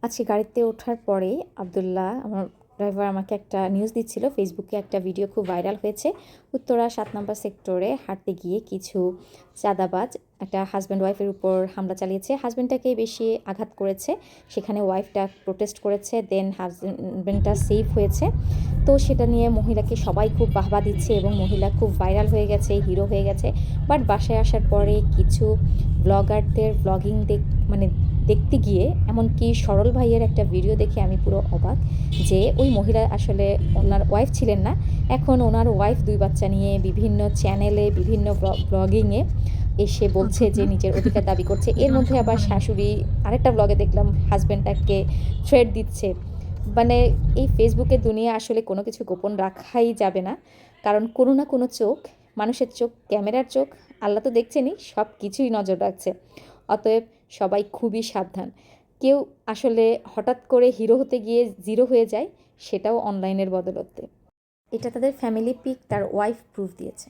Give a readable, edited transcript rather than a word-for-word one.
আজকে গাড়িতে ওঠার পরে আব্দুল্লাহ আমার ড্রাইভার আমাকে একটা নিউজ দিচ্ছিল। ফেসবুকে একটা ভিডিও খুব ভাইরাল হয়েছে। উত্তরা ৭ নম্বর সেক্টরে হাঁটতে গিয়ে কিছু চাঁদাবাজ একটা হাজব্যান্ড ওয়াইফের উপর হামলা চালিয়েছে। হাজব্যান্ডটাকে বেশি আঘাত করেছে, সেখানে ওয়াইফটা প্রোটেস্ট করেছে, দেন হাজব্যান্ডটা সেভ হয়েছে। তো সেটা নিয়ে মহিলাকে সবাই খুব বাহবা দিচ্ছে এবং মহিলা খুব ভাইরাল হয়ে গেছে, হিরো হয়ে গেছে। বাট বাসায় আসার পরে কিছু ব্লগারদের ব্লগিং মানে দেখতে গিয়ে, এমনকি সরল ভাইয়ের একটা ভিডিও দেখে আমি পুরো অবাক যে ওই মহিলা আসলে ওনার ওয়াইফ ছিলেন না। এখন ওনার ওয়াইফ 2 বাচ্চা নিয়ে বিভিন্ন চ্যানেলে, বিভিন্ন ব্লগিংয়ে এসে বলছে যে নিজের অধিকার দাবি করছে। এর মধ্যে আবার শাশুড়ি আরেকটা ব্লগে দেখলাম হাজব্যান্ডটাকে থ্রেট দিচ্ছে। মানে এই ফেসবুকের দুনিয়া আসলে কোনো কিছু গোপন রাখাই যাবে না, কারণ কোনো না কোনো চোখ, মানুষের চোখ, ক্যামেরার চোখ, আল্লাহ তো দেখছেনই, সব কিছুই নজর রাখছে। অতএব সবাই খুবই সাবধান। কেউ আসলে হঠাৎ করে হিরো হতে গিয়ে জিরো হয়ে যায়, সেটাও অনলাইনের বদৌলতে। এটা তাদের ফ্যামিলি পিক তার ওয়াইফ প্রুফ দিয়েছে।